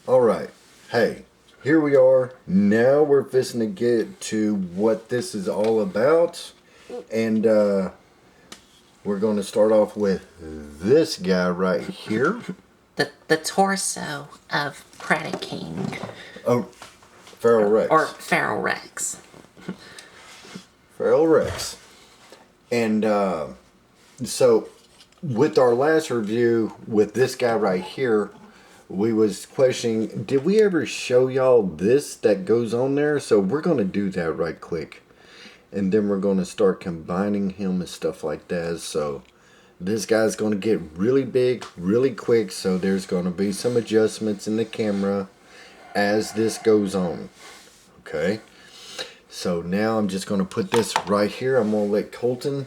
Alright, hey, here we are. Now we're fixing to get to what this is all about. And we're going to start off with this guy right here. The torso of Predaking. Oh, Feral Rex. Or Feral Rex. Feral Rex. And so, with our last review with this guy right here, we was questioning, did we ever show y'all this that goes on there? So we're going to do that right quick. And then we're going to start combining him and stuff like that. So this guy's going to get really big, really quick. So there's going to be some adjustments in the camera as this goes on. Okay. So now I'm just going to put this right here. I'm going to let Colton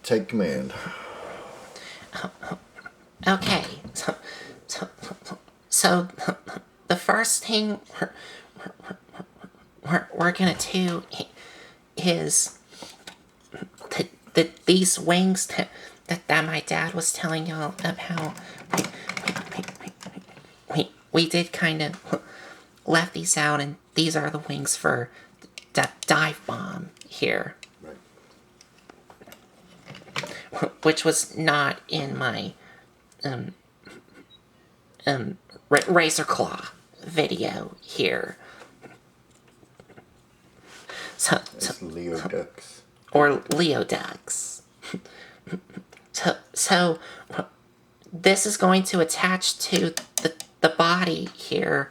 take command. Okay, so the first thing we're gonna do is these wings that my dad was telling y'all about. We did kind of left these out, and these are the wings for the dive bomb here. Right. Which was not in my razor claw video here. So Leo ducks. Or Leo ducks. So this is going to attach to the body here.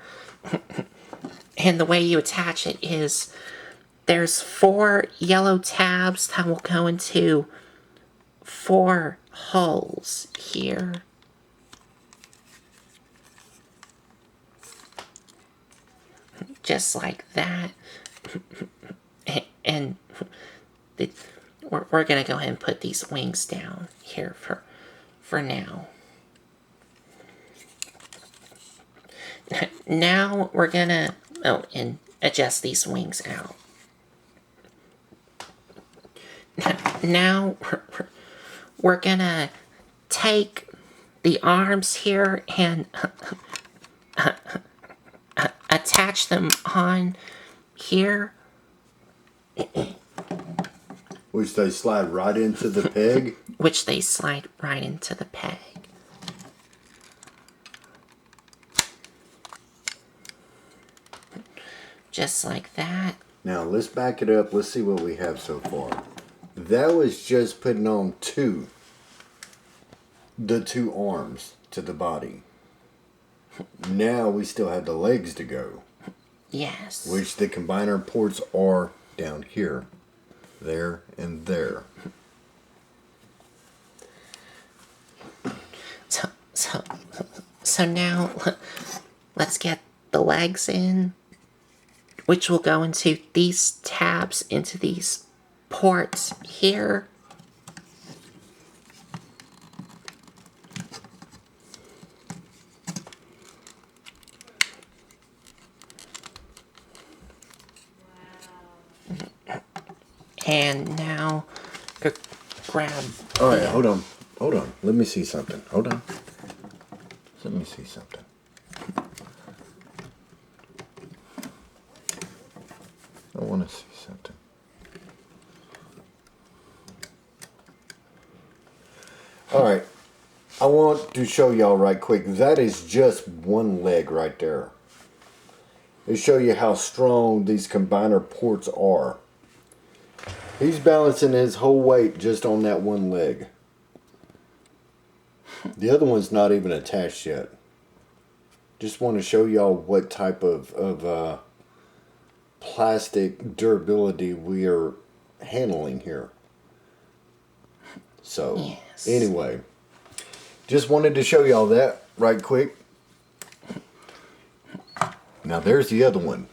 And the way you attach it is there's 4 yellow tabs that will go into 4 holes here. Just like that. And we're going to go ahead and put these wings down here for now. Now we're going to and adjust these wings out. Now we're going to take the arms here and attach them on here. Which they slide right into the peg. Which they slide right into the peg. Just like that. Now let's back it up. Let's see what we have so far. That was just putting on the two arms to the body. Now we still have the legs to go. Yes. Which the combiner ports are down here. There and there. So now let's get the legs in, which will go into these tabs, into these ports here. And now, grab... Alright, hold on. Let me see something. Hold on. Let me see something. I want to see something. Alright. I want to show y'all right quick. That is just one leg right there. To show you how strong these combiner ports are. He's balancing his whole weight just on that one leg. The other one's not even attached yet. Just want to show y'all what type of plastic durability we are handling here. So, yes. Anyway. Just wanted to show y'all that right quick. Now there's the other one.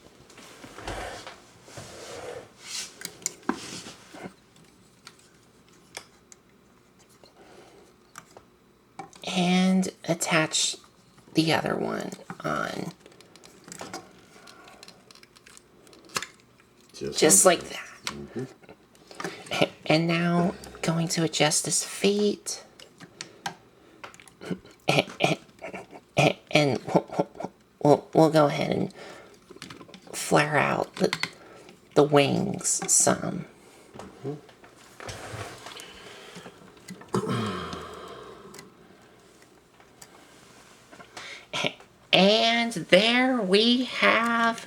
And attach the other one on. Just like that. Mm-hmm. And now going to adjust his feet. we'll go ahead and flare out the wings some. And there we have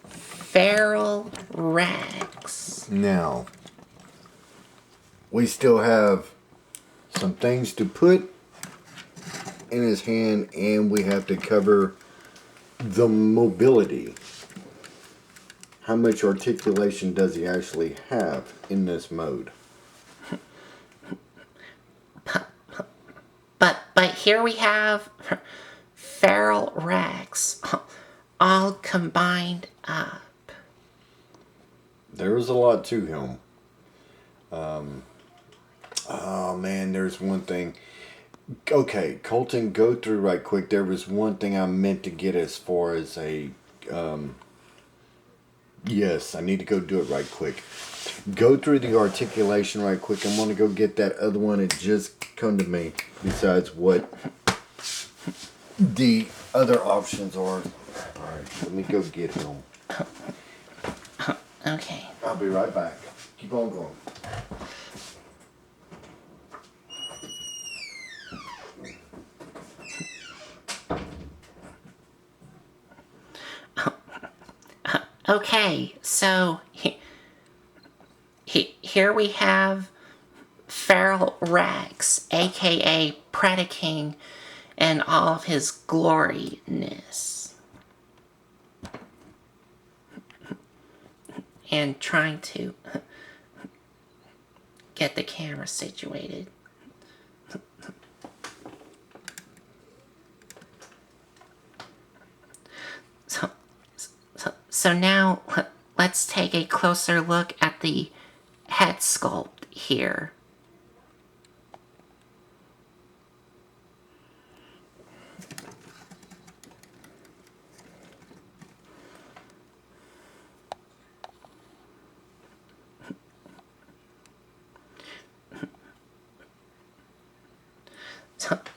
Feral Rex. Now, we still have some things to put in his hand, and we have to cover the mobility. How much articulation does he actually have in this mode? But here we have Feral Rex all combined up. There is a lot to him. Oh man, there's one thing. Okay, Colton, go through right quick. There was one thing I meant to get as far as a... yes, I need to go do it right quick. Go through the articulation right quick. I'm going to go get that other one. It just come to me. Besides what the other options are. Alright, let me go get him. Okay. I'll be right back. Keep on going. Okay, so here we have Feral Rex, aka Predaking, and all of his gloriness. And trying to get the camera situated. So now let's take a closer look at the head sculpt here.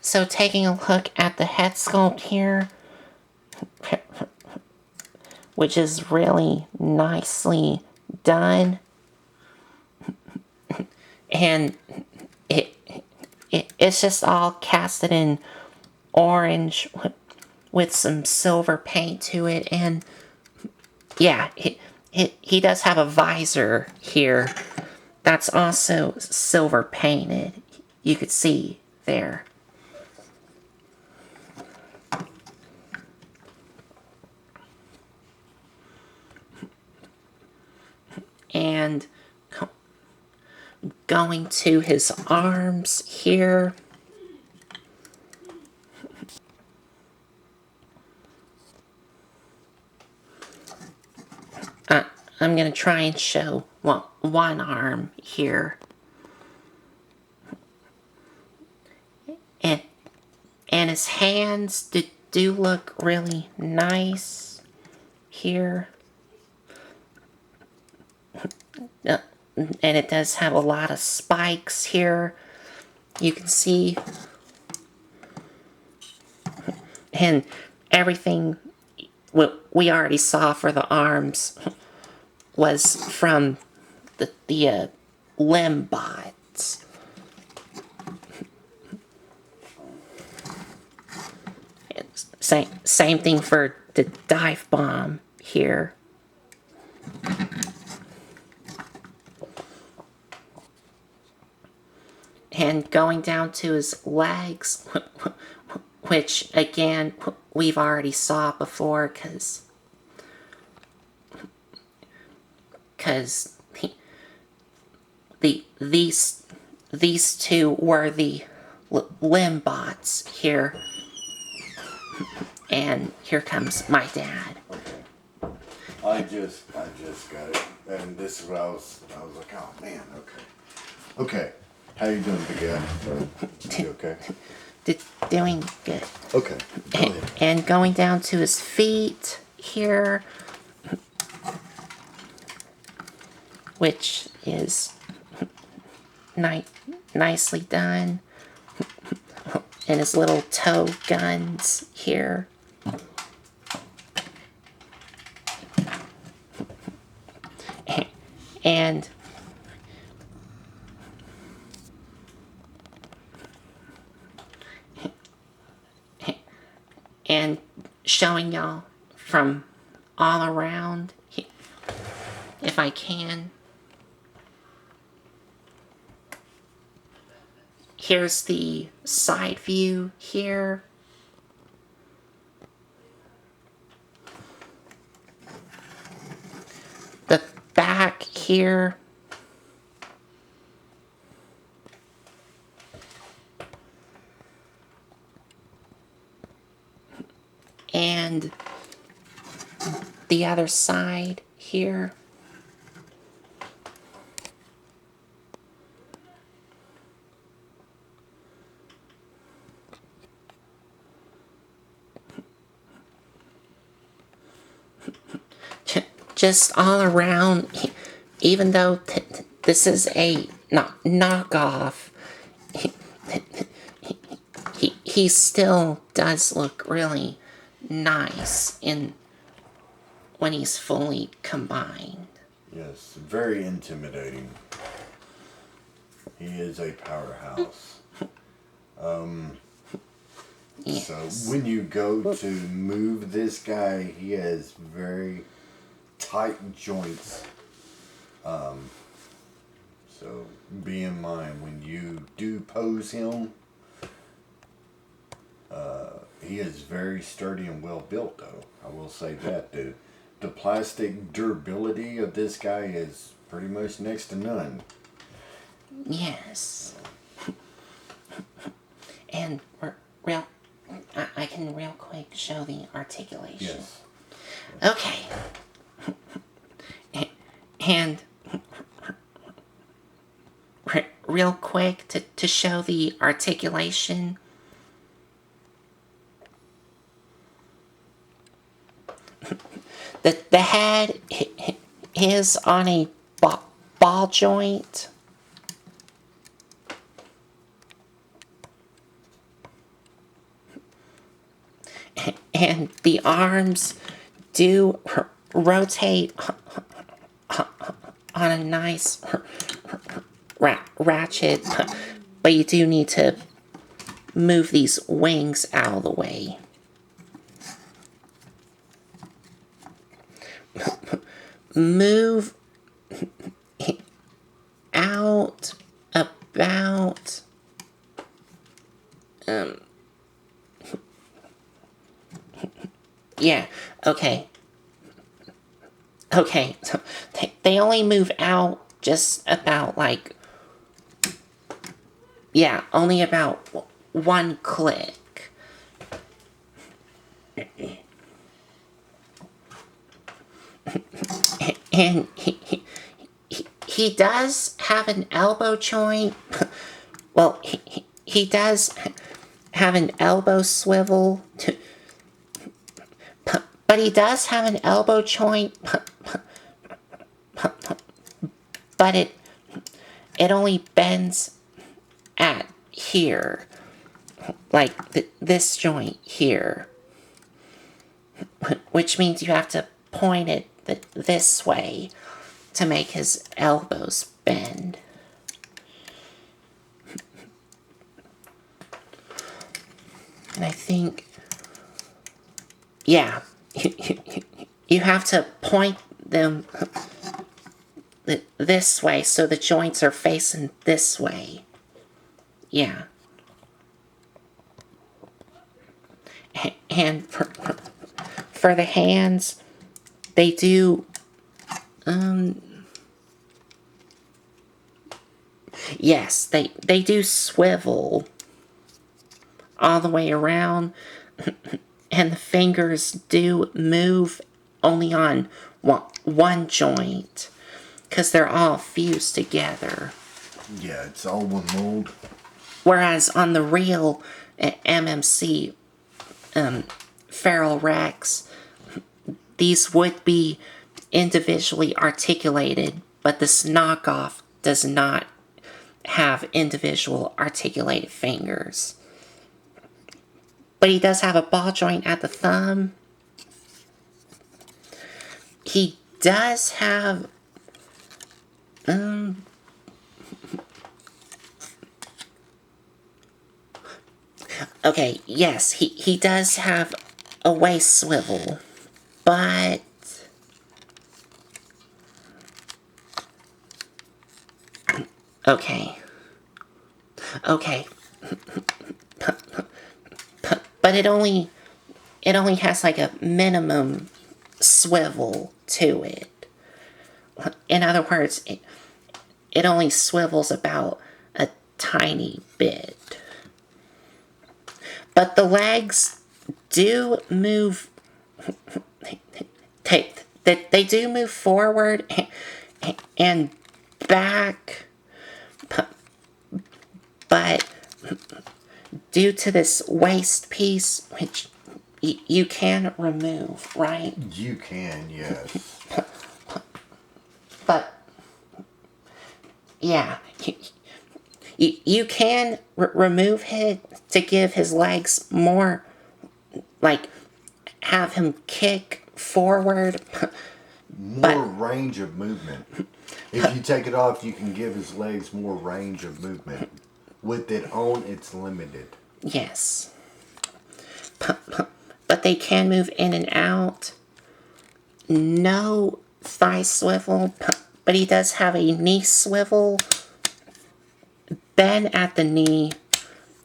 So taking a look at the head sculpt here, which is really nicely done. And it's just all casted in orange with some silver paint to it. And yeah, he does have a visor here that's also silver painted. You could see there. And going to his arms here. I'm going to try and show one arm here. And his hands do look really nice here. And it does have a lot of spikes here. You can see. And everything we already saw for the arms was from the limb bots. Same thing for the dive bomb here. And going down to his legs, which again we've already saw before, because these two were the limb bots here. And here comes my dad. Okay. I just got it. And this is what I was like, oh man, okay. Okay. How you doing, big guy? You okay? Doing good. Okay. Go ahead. And going down to his feet here, which is nicely done. And his little toe guns here. And and showing y'all from all around, if I can. Here's the side view here. The back here. And the other side here. Just all around, even though this is a knockoff, he still does look really nice when he's fully combined. Yes, very intimidating. He is a powerhouse. Yes. So when you go to move this guy, he has very tight joints. So be in mind when you do pose him, he is very sturdy and well built though. I will say that. The plastic durability of this guy is pretty much next to none. Yes. And I can real quick show the articulation. Yes. Okay. And real quick to show the articulation. The head is on a ball joint. And the arms do rotate on a nice ratchet, but you do need to move these wings out of the way. Move out about yeah, okay. Okay, so they only move out just about like, yeah, only about one click. And he does have an elbow joint. Well, he does have an elbow swivel, but he does have an elbow joint, but it only bends at here, like this joint here, which means you have to point it this way to make his elbows bend. And I think, yeah, you have to point them this way so the joints are facing this way. Yeah. And for the hands, they do, yes, they do swivel all the way around, and the fingers do move only on one joint, because they're all fused together. Yeah, it's all one mold. Whereas on the real MMC Feral Rex, these would be individually articulated, but this knockoff does not have individual articulated fingers. but he does have a ball joint at the thumb. He does have okay, yes, he does have a waist swivel, but okay. Okay. But it only has like a minimum swivel to it. In other words, it only swivels about a tiny bit. But the legs do move. They do move forward and back, but due to this waist piece, which you can remove, right? You can, yes. But yeah, you can remove it to give his legs more, like, have him kick forward. More range of movement. If you take it off, you can give his legs more range of movement. With it on, it's limited. Yes. But they can move in and out. No thigh swivel, but he does have a knee swivel. Bend at the knee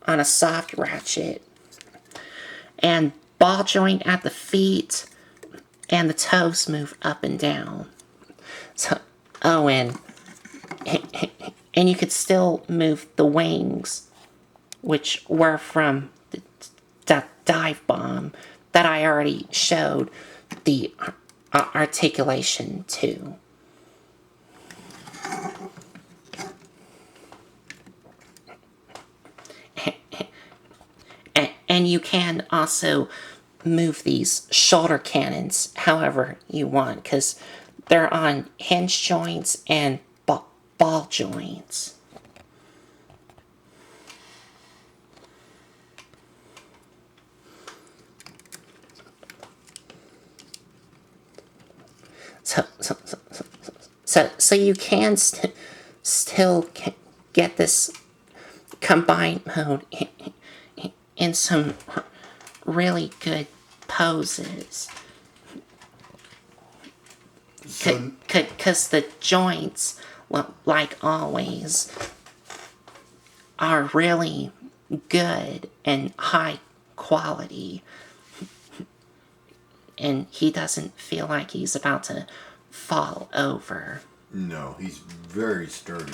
on a soft ratchet. And ball joint at the feet. And the toes move up and down. So, oh, and you could still move the wings, which were from the dive bomb that I already showed the articulation to. And you can also move these shoulder cannons however you want, because they're on hinge joints and ball joints. So you can still get this combined mode in some really good poses. Because the joints, like always, are really good and high quality. And he doesn't feel like he's about to fall over. No, he's very sturdy.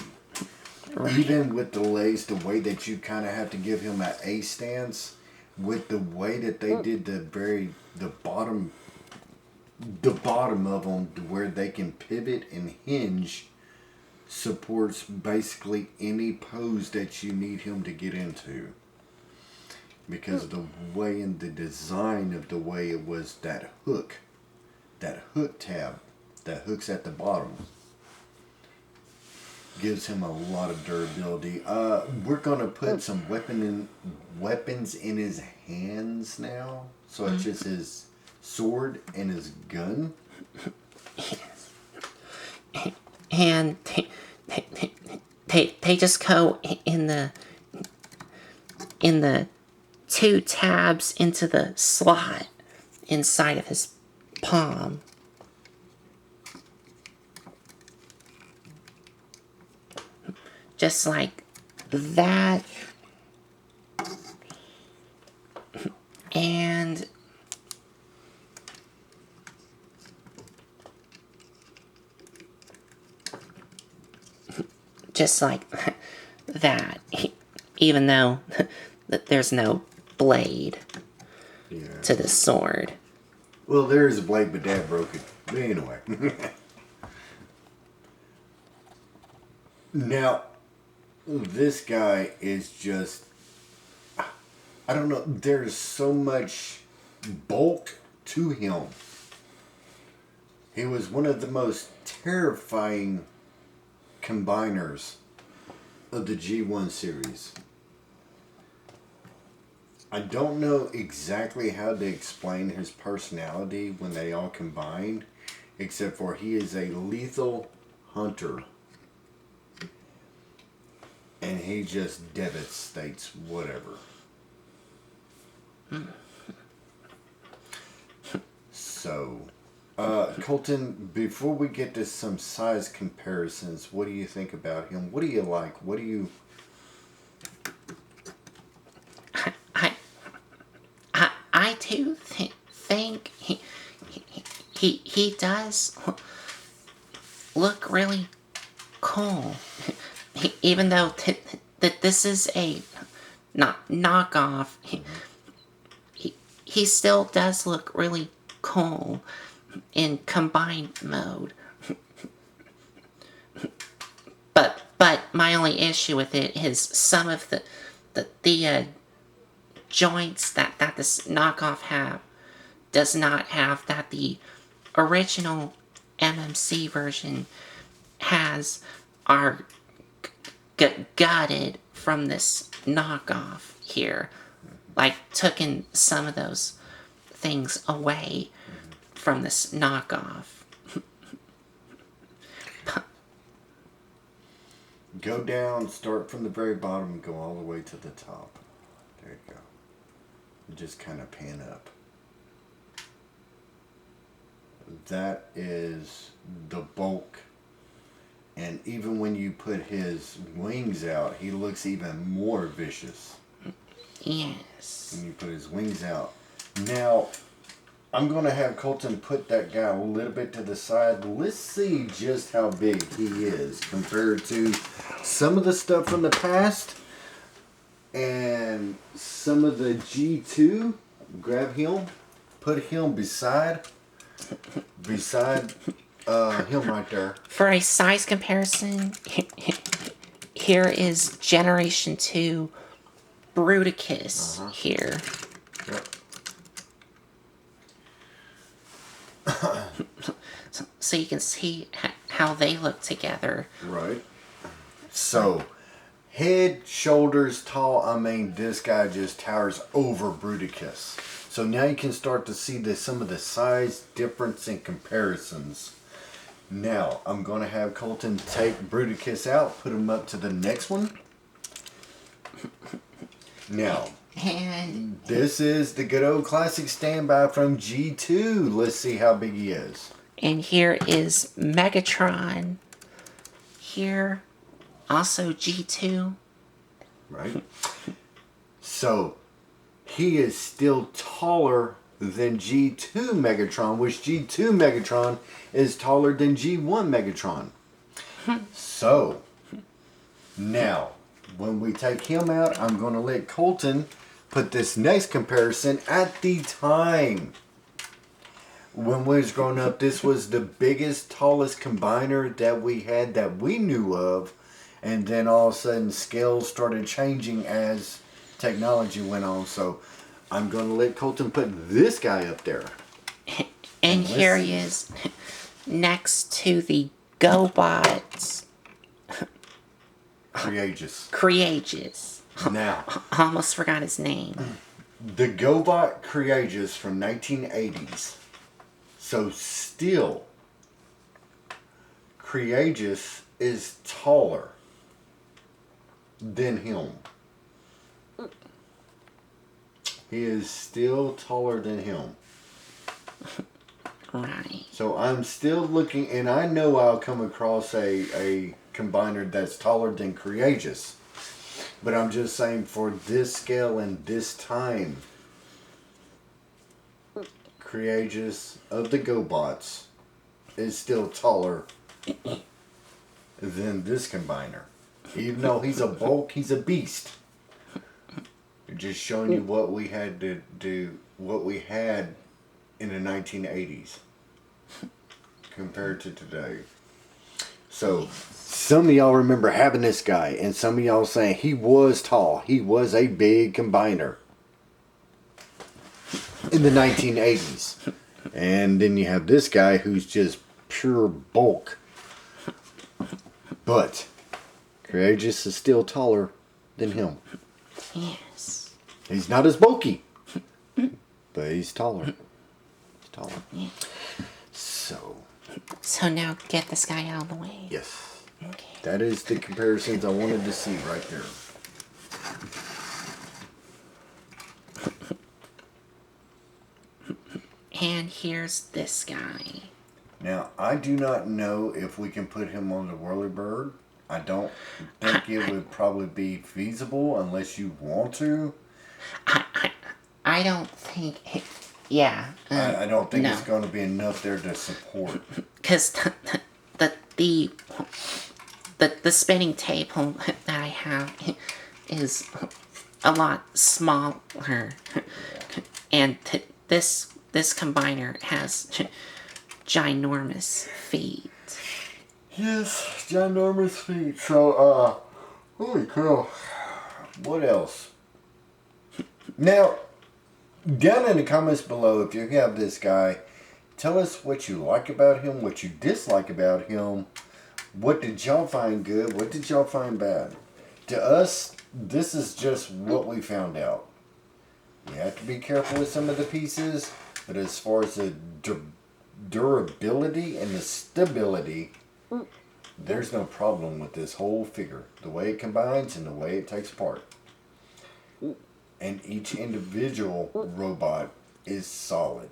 Right. Even with the legs, the way that you kind of have to give him an A stance, with the way that they did the bottom of them, to where they can pivot and hinge, supports basically any pose that you need him to get into. Because of the way and the design of the way it was, that hook tab that hooks at the bottom, gives him a lot of durability. We're gonna put some weapons in his hands now, such as his sword and his gun. And they just go in the two tabs into the slot inside of his palm. Just like that. And just like that. Even though there's no blade to the sword. Well, there is a blade, but Dad broke it. But anyway. Now, this guy is just, I don't know, there's so much bulk to him. He was one of the most terrifying combiners of the G1 series. I don't know exactly how to explain his personality when they all combine, except for he is a lethal hunter. And he just devastates whatever. So, Colton, before we get to some size comparisons, what do you think about him? What do you like? What do you... I do think he does look really cool. Even though that this is a not knockoff, he still does look really cool in combined mode. But my only issue with it is some of the joints that this knockoff have does not have that the original MMC version has are gutted from this knockoff here. Like, taking some of those things away from this knockoff. Go down, start from the very bottom, and go all the way to the top. There you go. And just kind of pan up. That is the bulk. And even when you put his wings out, he looks even more vicious. Yes. When you put his wings out. Now, I'm going to have Colton put that guy a little bit to the side. Let's see just how big he is compared to some of the stuff from the past and some of the G2. Grab him, put him beside him right there. For a size comparison, here is Generation 2 Bruticus here. Yep. So you can see how they look together. Right. So, head, shoulders, tall. I mean, this guy just towers over Bruticus. So now you can start to see some of the size difference and comparisons. Now, I'm going to have Colton take Bruticus out, put him up to the next one. Now, And this is the good old classic standby from G2. Let's see how big he is. And here is Megatron. Here, also G2. Right? So, he is still taller than G2 Megatron, which G2 Megatron is taller than G1 Megatron. So, now, when we take him out, I'm going to let Colton put this next comparison. At the time when we was growing up, this was the biggest, tallest combiner that we had that we knew of. And then all of a sudden, scales started changing as technology went on. So I'm going to let Colton put this guy up there. And here he is next to the GoBots. Creagus. Now, Almost forgot his name. the GoBot Creagus from 1980s. So still, Creagus is taller than him. He is still taller than him. Right. So I'm still looking, and I know I'll come across a combiner that's taller than Creagus. But I'm just saying, for this scale and this time, Creagus of the GoBots is still taller than this combiner. Even though he's a bulk, he's a beast. Just showing you what we had to do, what we had in the 1980s compared to today. So, some of y'all remember having this guy, and some of y'all saying he was tall. He was a big combiner in the 1980s. And then you have this guy who's just pure bulk. But Creagus is still taller than him. Yes. He's not as bulky, but he's taller. He's taller. Yeah. So. So now get this guy out of the way. Yes. Okay. That is the comparisons I wanted to see right there. And here's this guy. Now, I do not know if we can put him on the whirlybird. I don't think it would probably be feasible unless you want to. I don't think... Yeah. I don't think no. it's going to be enough there to support. Because the spinning table that I have is a lot smaller. And this combiner has ginormous feet. Yes, ginormous feet. So, holy cow. What else? Now, down in the comments below, if you have this guy, tell us what you like about him, what you dislike about him. What did y'all find good? What did y'all find bad? To us, this is just what we found out. You have to be careful with some of the pieces, but as far as the durability and the stability, there's no problem with this whole figure. The way it combines and the way it takes apart. And each individual robot is solid.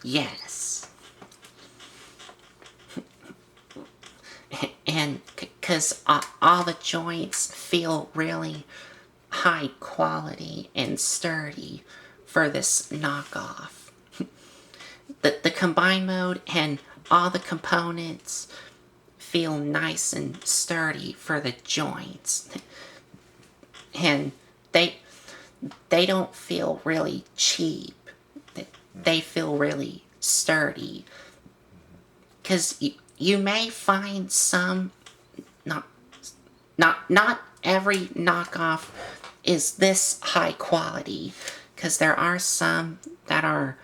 Yes. And because all the joints feel really high quality and sturdy for this knockoff. The combine mode and all the components feel nice and sturdy for the joints. And they don't feel really cheap. They feel really sturdy. Because you may find some, not every knockoff is this high quality. Because there are some that are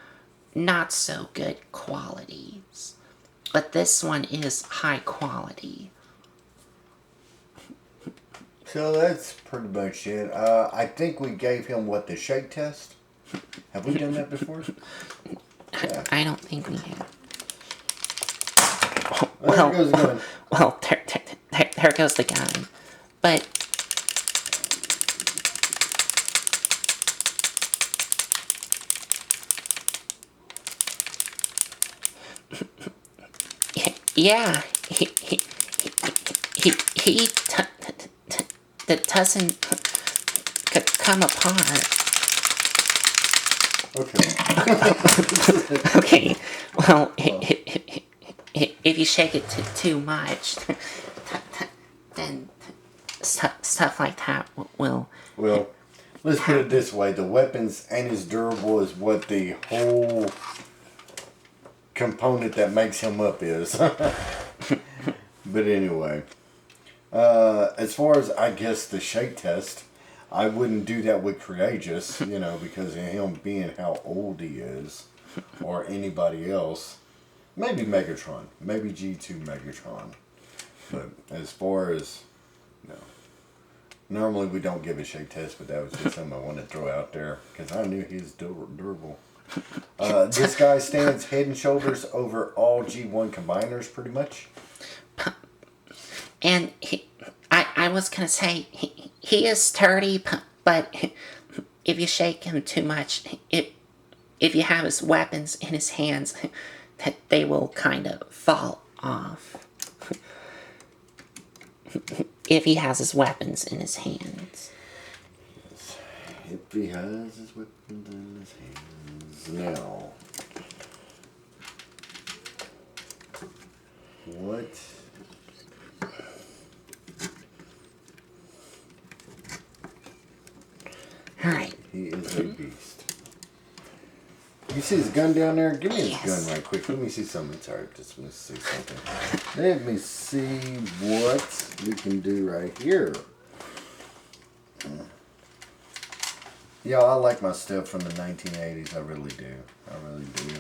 not so good qualities. But this one is high quality. So that's pretty much it. I think we gave him, the shake test? Have we done that before? Yeah. I don't think we have. There goes the gun. Well, there goes the gun. But yeah, he that doesn't come apart. Okay. Okay, well, if you shake it too much, then stuff like that will... Well, let's put it this way. The weapons ain't as durable as what the whole component that makes him up is. But anyway, as far as, I guess, the shake test, I wouldn't do that with Courageous, because of him being how old he is, or anybody else. Maybe Megatron. Maybe G2 Megatron. But as far as, no. Normally we don't give a shake test, but that was just something I wanted to throw out there, because I knew he was durable. This guy stands head and shoulders over all G1 combiners, pretty much. And I was going to say, he is sturdy, but if you shake him too much, if you have his weapons in his hands, that they will kind of fall off. If he has his weapons in his hands. If he has his weapons in his hands. Now, what? Alright. He is a beast. You see his gun down there? Give me his gun right quick. Let me see something. Sorry, just want to see something. Let me see what we can do right here. Yeah, I like my stuff from the 1980s. I really do. I really do.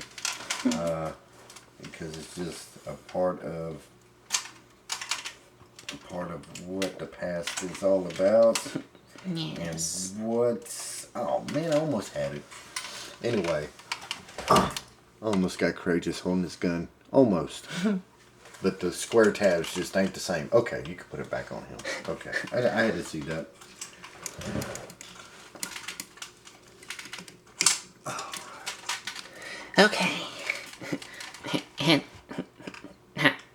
Because it's just a part of what the past is all about. Yes. And what Oh man, I almost had it. Anyway, I almost got courageous holding this gun. Almost. But the square tabs just ain't the same. Okay, you can put it back on him. Okay, I had to see that. Okay. And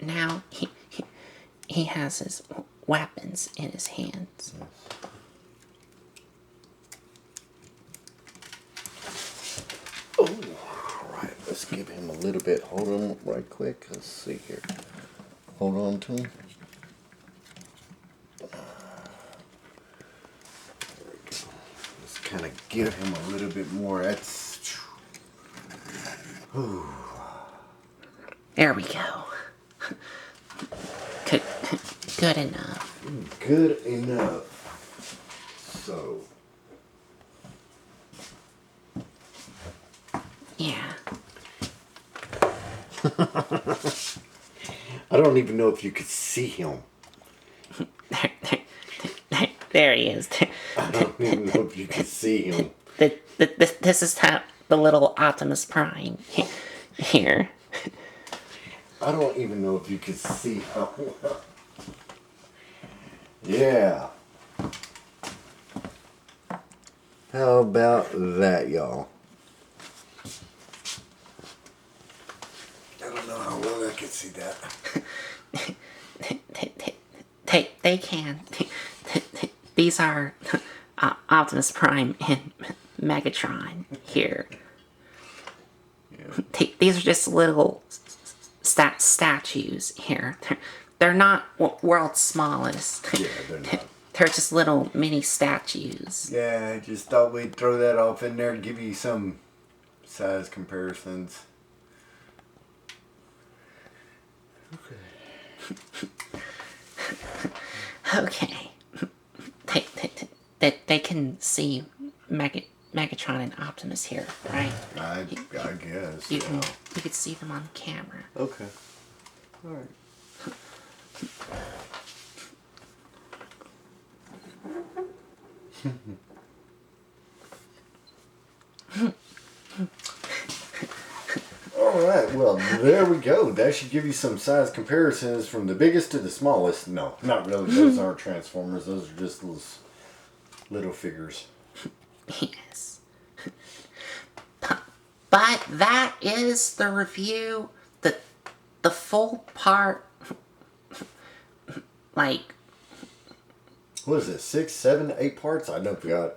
now he has his weapons in his hands. Yes. Oh, all right. Let's give him a little bit. Hold on right quick. Let's see here. Hold on to him. There we go. Let's kind of give him a little bit more. That's... Whew. There we go. Good, good enough. Good enough. So... Yeah. I don't even know if you could see him. There he is. I don't even know if you could see him. This is the little Optimus Prime here. I don't even know if you could see him. Yeah. How about that, y'all? I don't know how well I can see that. They can. These are Optimus Prime and Megatron here. Yeah. These are just little statues here. They're not world's smallest. Yeah, they're not. They're just little mini statues. Yeah, I just thought we'd throw that off in there and give you some size comparisons. Okay. They can see Megatron and Optimus here, right? I guess. You can see them on camera. Okay. All right. All right, well, there we go. That should give you some size comparisons from the biggest to the smallest. No, not really. Those aren't Transformers. Those are just those little figures. Yes. But that is the review. The full part, like... What is it, 6, 7, 8 parts? I don't forgot.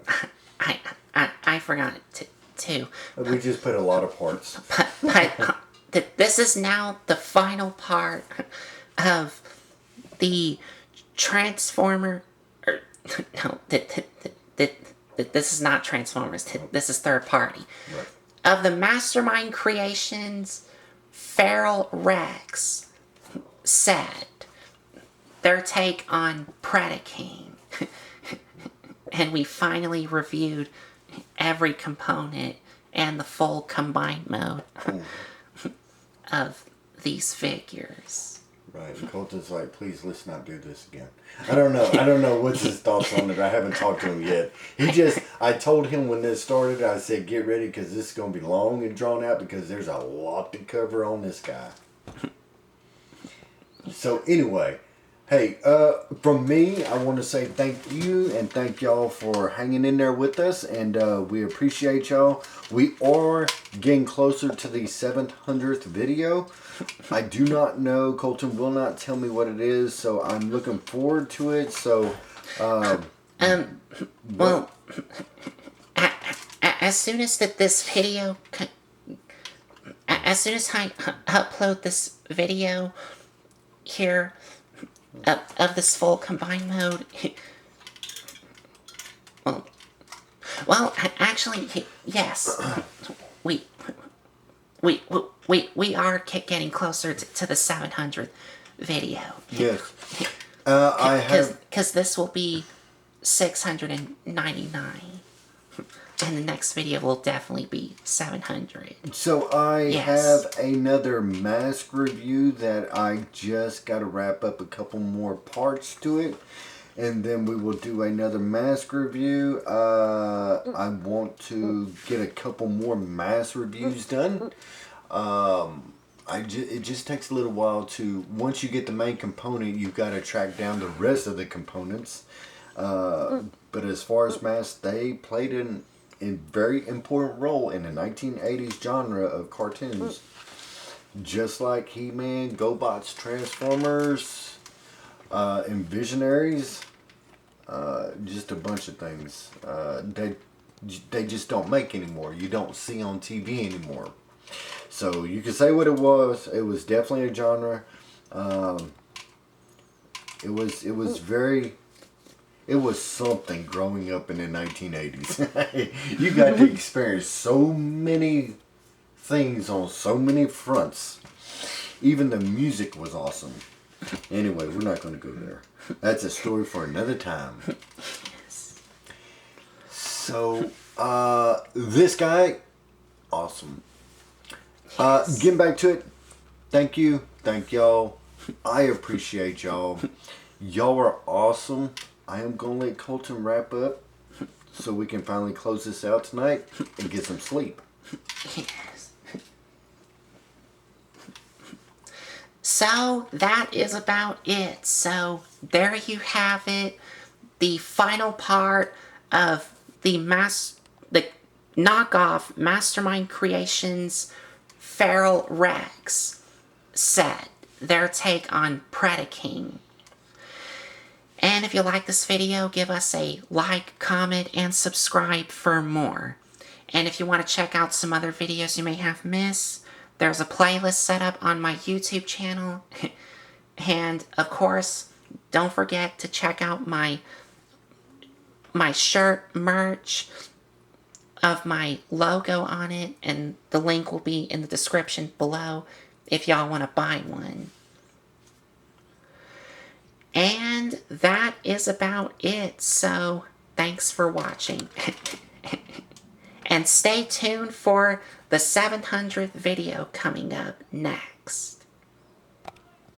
I forgot it too. We just put a lot of parts. But this is now the final part of the Transformer... No, this is not Transformers. This is third party. Right. Of the Mastermind Creations, Feral Rex said their take on Predaking. And we finally reviewed every component and the full combined mode of these figures. Right, and Colton's like, please, let's not do this again. I don't know what's his thoughts on it. I haven't talked to him yet. I told him when this started, I said, get ready because this is going to be long and drawn out because there's a lot to cover on this guy. So anyway, hey, from me, I want to say thank you and thank y'all for hanging in there with us, and we appreciate y'all. We are getting closer to the 700th video. I do not know. Colton will not tell me what it is, so I'm looking forward to it. So, well, as soon as this video, as soon as I upload this video here of this full combined mode, well, actually, yes, we are getting closer to the 700th video. yes. I have... Because this will be 699. And the next video will definitely be 700. So I have another mask review that I just got to wrap up a couple more parts to it. And then we will do another mask review. I want to get a couple more mask reviews done. It just takes a little while to, once you get the main component, you've got to track down the rest of the components. But as far as masks, they played a very important role in the 1980s genre of cartoons. Just like He-Man, GoBots, Transformers, and Visionaries. Just a bunch of things. They just don't make anymore. You don't see on TV anymore. So you can say what it was. It was definitely a genre. It was something growing up in the 1980s. You got to experience so many things on so many fronts. Even the music was awesome. Anyway, we're not going to go there. That's a story for another time. Yes. So, this guy, awesome. Getting back to it, thank you. Thank y'all. I appreciate y'all. Y'all are awesome. I am going to let Colton wrap up so we can finally close this out tonight and get some sleep. Yes. So that is about it. So there you have it. The final part of the knockoff Mastermind Creations Feral Rex set. Their take on Predaking. And if you like this video, give us a like, comment, and subscribe for more. And if you want to check out some other videos you may have missed, there's a playlist set up on my YouTube channel. And of course, don't forget to check out my shirt merch of my logo on it, and the link will be in the description below if y'all want to buy one. And that is about it. So thanks for watching. And stay tuned for the 700th video coming up next.